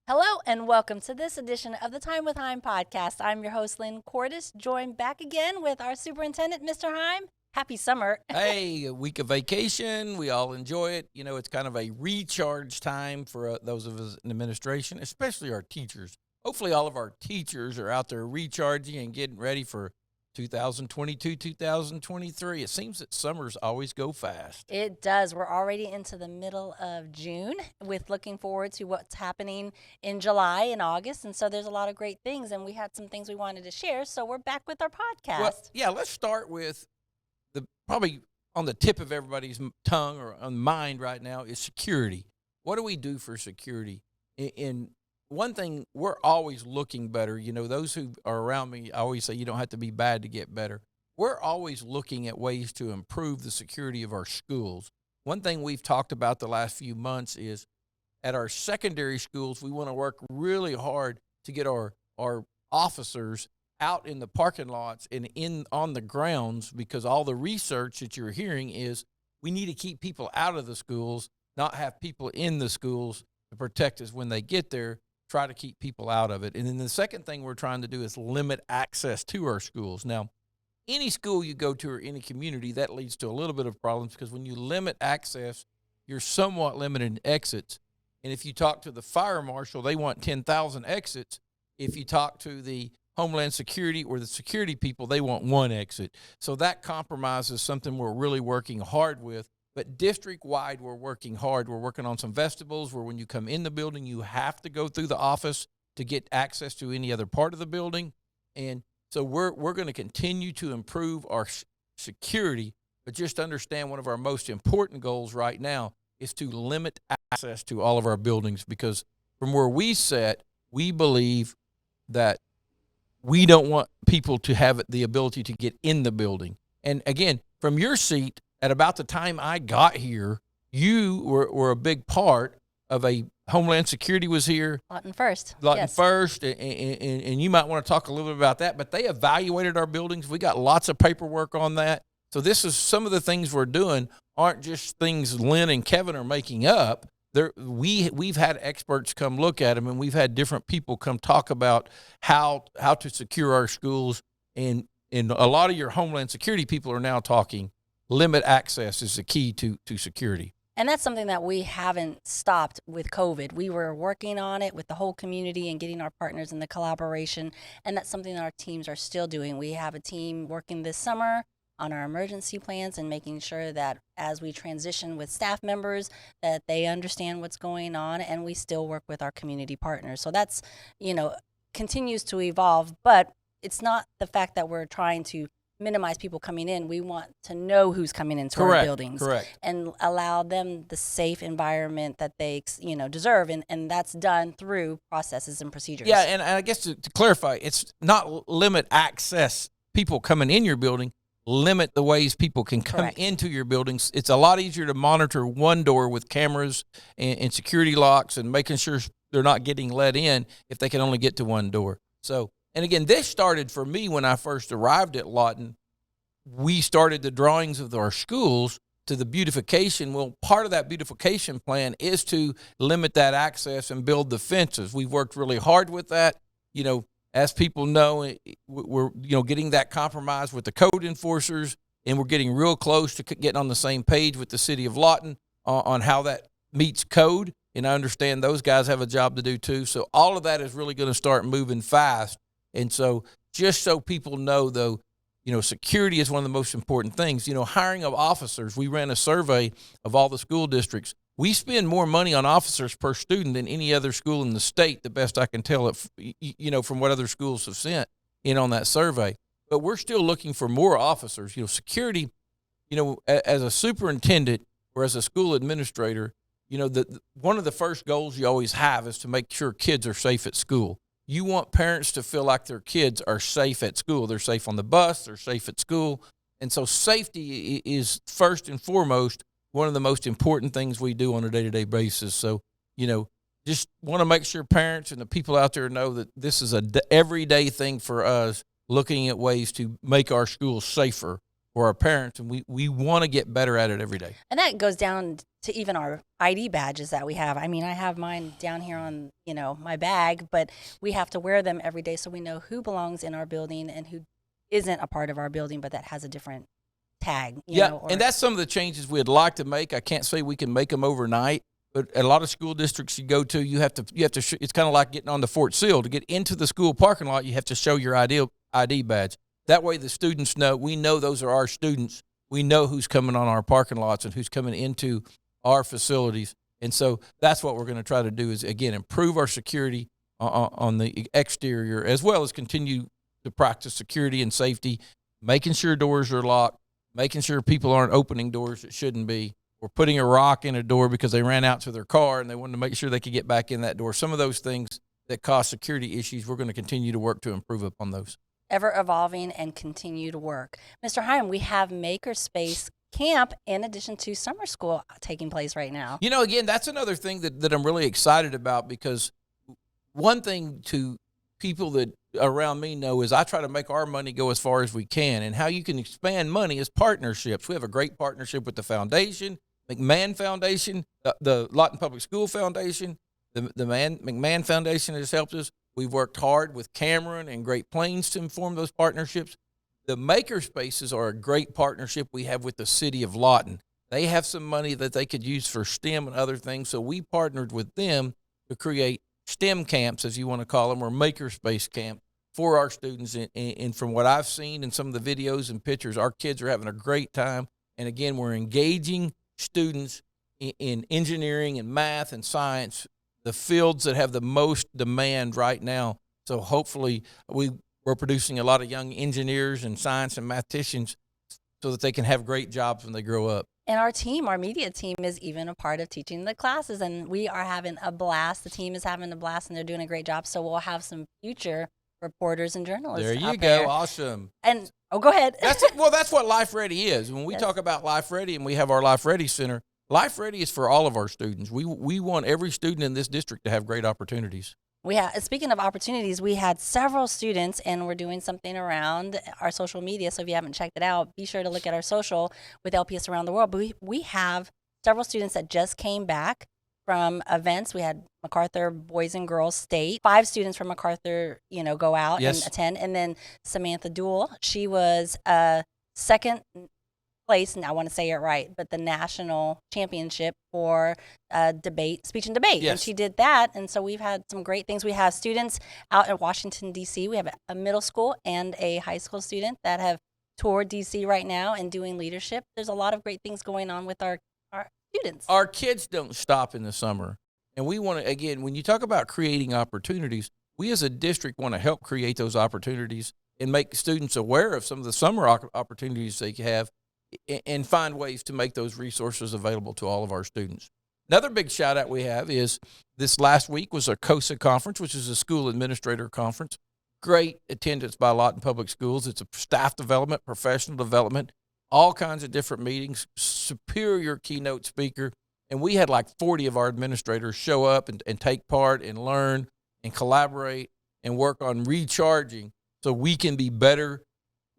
Hello and welcome to this edition of the Time with Hime podcast. I'm your host, Lynn Cordis, joined back again with our superintendent, Mr. Hime. Happy summer. Hey, a week of vacation. We all enjoy it. You know, it's kind of a recharge time for those of us in administration, especially our teachers. Hopefully, all of our teachers are out there recharging and getting ready for 2022, 2023. It seems that summers always go fast. It does. We're already into the middle of June with looking forward to what's happening in July and August. And so there's a lot of great things. And we had some things we wanted to share. So we're back with our podcast. Well, yeah, let's start with probably on the tip of everybody's tongue or on mind right now is security. What do we do for security? In one thing, we're always looking better. You know, those who are around me always say you don't have to be bad to get better. We're always looking at ways to improve the security of our schools. One thing we've talked about the last few months is at our secondary schools, we want to work really hard to get our officers out in the parking lots and on the grounds, because all the research that you're hearing is we need to keep people out of the schools, not have people in the schools to protect us when they get there, try to keep people out of it. And then the second thing we're trying to do is limit access to our schools. Now, any school you go to or any community, that leads to a little bit of problems because when you limit access, you're somewhat limited in exits. And if you talk to the fire marshal, they want 10,000 exits. If you talk to the Homeland Security or the security people, they want one exit. So that compromise is something we're really working hard with. But district-wide, we're working hard. We're working on some vestibules where when you come in the building, you have to go through the office to get access to any other part of the building. And so we're going to continue to improve our security, but just understand one of our most important goals right now is to limit access to all of our buildings, because from where we sit, we believe that we don't want people to have the ability to get in the building. And again, from your seat, at about the time I got here, you were a big part of a Homeland Security was here. Lawton first. Lawton first, and you might want to talk a little bit about that. But they evaluated our buildings. We got lots of paperwork on that. So this is some of the things we're doing aren't just things Lynn and Kevin are making up. We've had experts come look at them, and we've had different people come talk about how to secure our schools. And a lot of your Homeland Security people are now talking limit access is the key to security. And that's something that we haven't stopped with COVID. We were working on it with the whole community and getting our partners in the collaboration. And that's something that our teams are still doing. We have a team working this summer on our emergency plans and making sure that as we transition with staff members that they understand what's going on, and we still work with our community partners. So that's, continues to evolve, but it's not the fact that we're trying to minimize people coming in. We want to know who's coming into our buildings and allow them the safe environment that they, deserve. And that's done through processes and procedures. Yeah. And I guess to clarify, it's not limit access people coming in your building, limit the ways people can come into your buildings. It's a lot easier to monitor one door with cameras and security locks and making sure they're not getting let in if they can only get to one door. So, and again, this started for me when I first arrived at Lawton. We started the drawings of our schools to the beautification. Well, part of that beautification plan is to limit that access and build the fences. We've worked really hard with that. As people know, we're getting that compromise with the code enforcers, and we're getting real close to getting on the same page with the city of Lawton on how that meets code. And I understand those guys have a job to do too. So all of that is really going to start moving fast. And so just so people know, though, security is one of the most important things. Hiring of officers, we ran a survey of all the school districts. We spend more money on officers per student than any other school in the state, the best I can tell it, from what other schools have sent in on that survey. But we're still looking for more officers. Security, as a superintendent or as a school administrator, one of the first goals you always have is to make sure kids are safe at school. You want parents to feel like their kids are safe at school. They're safe on the bus. They're safe at school. And so safety is first and foremost one of the most important things we do on a day-to-day basis. So, just want to make sure parents and the people out there know that this is a everyday thing for us, looking at ways to make our schools safer for our parents, and we want to get better at it every day. And that goes down to even our ID badges that we have. I mean, I have mine down here on, my bag, but we have to wear them every day so we know who belongs in our building and who isn't a part of our building, but that has a different tag. And that's some of the changes we'd like to make. I can't say we can make them overnight, but a lot of school districts you go to, you have to. It's kind of like getting on the Fort Sill. To get into the school parking lot, you have to show your ID badge. That way, the students know. We know those are our students. We know who's coming on our parking lots and who's coming into our facilities. And so that's what we're going to try to do is, again, improve our security on the exterior, as well as continue to practice security and safety, making sure doors are locked, making sure people aren't opening doors that shouldn't be, or putting a rock in a door because they ran out to their car and they wanted to make sure they could get back in that door. Some of those things that cause security issues, we're going to continue to work to improve upon those. Ever evolving and continue to work. Mr. Hime, we have Makerspace Camp in addition to summer school taking place right now. Again, that's another thing that I'm really excited about, because one thing to people that around me know is I try to make our money go as far as we can, and how you can expand money is partnerships. We have a great partnership with the foundation, McMahon Foundation, the Lawton Public School Foundation, the McMahon Foundation has helped us. We've worked hard with Cameron and Great Plains to form those partnerships. The Makerspaces are a great partnership we have with the city of Lawton. They have some money that they could use for STEM and other things, so we partnered with them to create STEM camps, as you want to call them, or Makerspace camp for our students. And from what I've seen in some of the videos and pictures, our kids are having a great time. And again, we're engaging students in engineering and math and science, the fields that have the most demand right now. So hopefully we're producing a lot of young engineers and science and mathematicians so that they can have great jobs when they grow up. And our media team is even a part of teaching the classes, and we are having a blast. The team is having a blast, and they're doing a great job. So we'll have some future reporters and journalists. There you out go. there. Awesome. And go ahead. That's what Life Ready is. When we talk about Life Ready and we have our Life Ready Center, Life Ready is for all of our students. We want every student in this district to have great opportunities. Speaking of opportunities, we had several students, and we're doing something around our social media. So if you haven't checked it out, be sure to look at our social with LPS Around the World. But we have several students that just came back from events. We had MacArthur Boys and Girls State. 5 students from MacArthur, go out and attend. And then Samantha Duell, she was second place, and I want to say it right, but the national championship for speech and debate. Yes. And she did that. And so we've had some great things. We have students out in Washington, D.C. We have a middle school and a high school student that have toured D.C. right now and doing leadership. There's a lot of great things going on with our students. Our kids don't stop in the summer. And we want to, again, when you talk about creating opportunities, we as a district want to help create those opportunities and make students aware of some of the summer opportunities they have, and find ways to make those resources available to all of our students. Another big shout out we have is this last week was a COSA conference, which is a school administrator conference. Great attendance by Lawton Public Schools. It's a staff development, professional development, all kinds of different meetings, superior keynote speaker. And we had like 40 of our administrators show up and take part and learn and collaborate and work on recharging so we can be better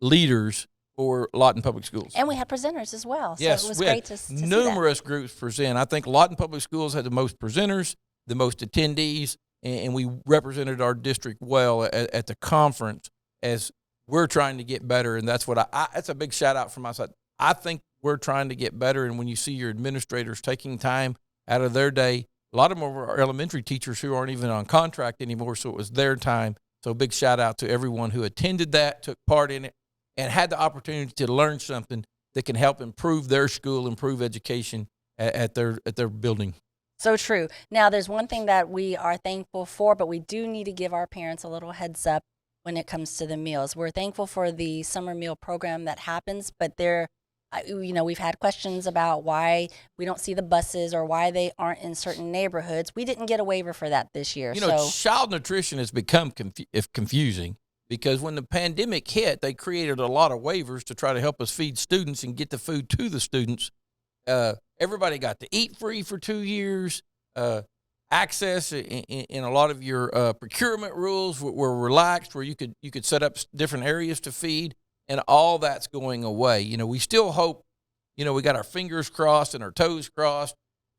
leaders for Lawton Public Schools. And we had presenters as well. So yes, it was we great had to numerous groups present. I think Lawton Public Schools had the most presenters, the most attendees, and we represented our district well at the conference as we're trying to get better. And that's what that's a big shout out from my side. I think we're trying to get better. And when you see your administrators taking time out of their day, a lot of them are elementary teachers who aren't even on contract anymore. So it was their time. So big shout out to everyone who attended that, took part in it, and had the opportunity to learn something that can help improve their school, improve education at their building. So true. Now, there's one thing that we are thankful for, but we do need to give our parents a little heads up when it comes to the meals. We're thankful for the summer meal program that happens, but we've had questions about why we don't see the buses or why they aren't in certain neighborhoods. We didn't get a waiver for that this year. Child nutrition has become confusing. Because when the pandemic hit, they created a lot of waivers to try to help us feed students and get the food to the students. Everybody got to eat free for 2 years. Access in a lot of your procurement rules were relaxed, where you could set up different areas to feed. and all that's going away. We still hope, we got our fingers crossed and our toes crossed,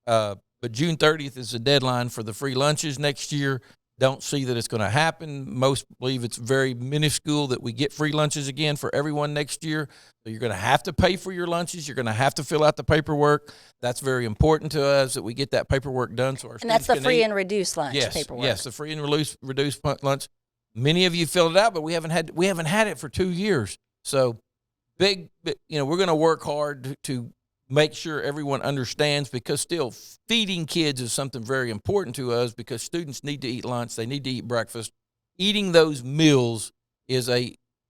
but June 30th is the deadline for the free lunches next year. Don't see that it's going to happen. Most believe it's very minuscule that we get free lunches again for everyone next year. So you're going to have to pay for your lunches. You're going to have to fill out the paperwork. That's very important to us that we get that paperwork done. So our and that's the free eat. and reduced lunch paperwork. Yes, the free and reduced lunch. Many of you filled it out, but we haven't had it for 2 years. So we're going to work hard to make sure everyone understands, because still feeding kids is something very important to us, because students need to eat lunch. They need to eat breakfast. Eating those meals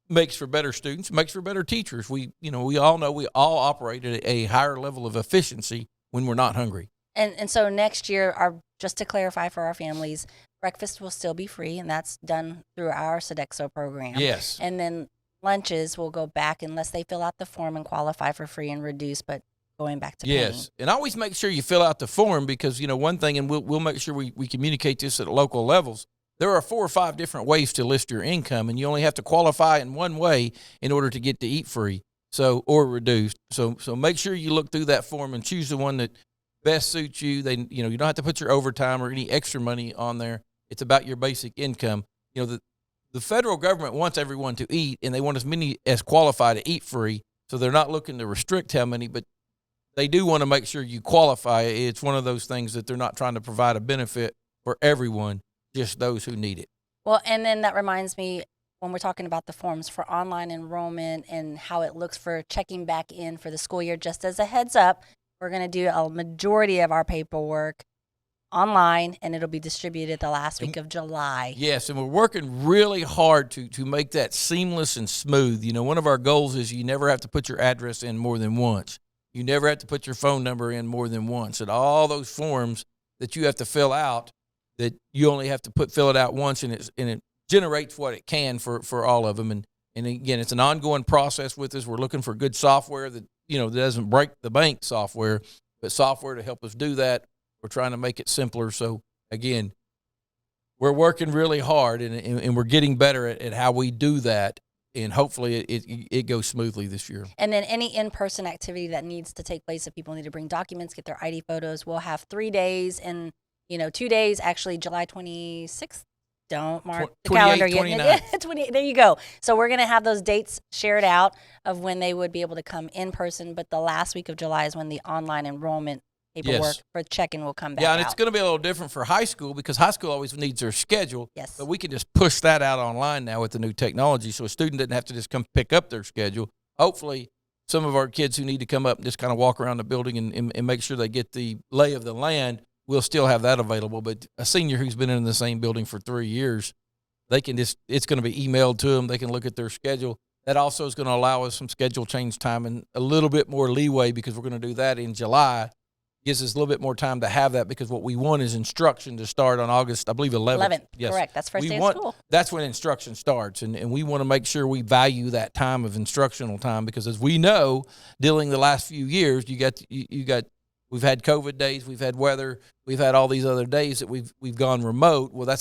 makes for better students, makes for better teachers. We all know we all operate at a higher level of efficiency when we're not hungry. And so next year, just to clarify for our families, breakfast will still be free, and that's done through our Sodexo program. Yes. And then lunches will go back unless they fill out the form and qualify for free and reduced, but going back to paying. Yes, and always make sure you fill out the form, because one thing, and we'll make sure we communicate this at local levels. There are 4 or 5 different ways to list your income, and you only have to qualify in one way in order to get to eat free, or reduced. So make sure you look through that form and choose the one that best suits you. You don't have to put your overtime or any extra money on there. It's about your basic income. The federal government wants everyone to eat, and they want as many as qualify to eat free. So they're not looking to restrict how many, but they do want to make sure you qualify. It's one of those things that they're not trying to provide a benefit for everyone, just those who need it. Well, and then that reminds me, when we're talking about the forms for online enrollment and how it looks for checking back in for the school year, just as a heads up, we're going to do a majority of our paperwork online, and it'll be distributed the last week of July. Yes, and we're working really hard to make that seamless and smooth. One of our goals is you never have to put your address in more than once. You never have to put your phone number in more than once. And all those forms that you have to fill out, that you only have to fill it out once, and it generates what it can for all of them. And again, it's an ongoing process with us. We're looking for good software that doesn't break the bank software, but software to help us do that. We're trying to make it simpler. So again, we're working really hard, and we're getting better at how we do that. And hopefully it goes smoothly this year. And then any in-person activity that needs to take place, if people need to bring documents, get their ID photos, we'll have 3 days and 2 days, actually July 26th. Don't mark the calendar yet. 20, there you go. So we're going to have those dates shared out of when they would be able to come in person, but the last week of July is when the online enrollment paperwork for check-in will come back out. Yeah, and it's going to be a little different for high school, because high school always needs their schedule. Yes. But we can just push that out online now with the new technology, so a student doesn't have to just come pick up their schedule. Hopefully, some of our kids who need to come up and just kind of walk around the building and make sure they get the lay of the land, we'll still have that available. But a senior who's been in the same building for 3 years, it's going to be emailed to them. They can look at their schedule. That also is going to allow us some schedule change time and a little bit more leeway, because we're going to do that in July. Gives us a little bit more time to have that, because what we want is instruction to start on August, I believe, 11th. Yes. Correct. That's first day of school. That's when instruction starts, and we want to make sure we value that time of instructional time, because as we know, during the last few years, we've had COVID days, we've had weather, we've had all these other days that we've gone remote. Well,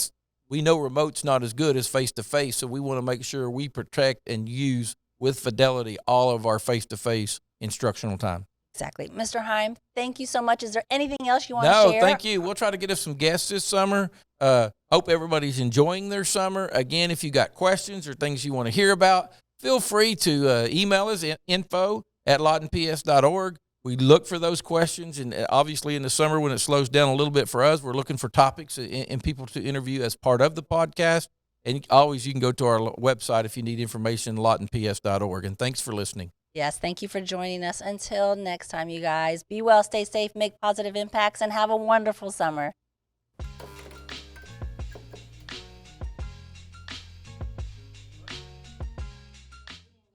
we know remote's not as good as face-to-face, so we want to make sure we protect and use with fidelity all of our face-to-face instructional time. Exactly. Mr. Hime, thank you so much. Is there anything else you want to share? No, thank you. We'll try to get us some guests this summer. Hope everybody's enjoying their summer. Again, if you got questions or things you want to hear about, feel free to email us at info@lawtonps.org. We look for those questions, and obviously in the summer when it slows down a little bit for us, we're looking for topics and people to interview as part of the podcast. And always you can go to our website if you need information, lawtonps.org. And thanks for listening. Yes, thank you for joining us. Until next time, you guys, be well, stay safe, make positive impacts, and have a wonderful summer.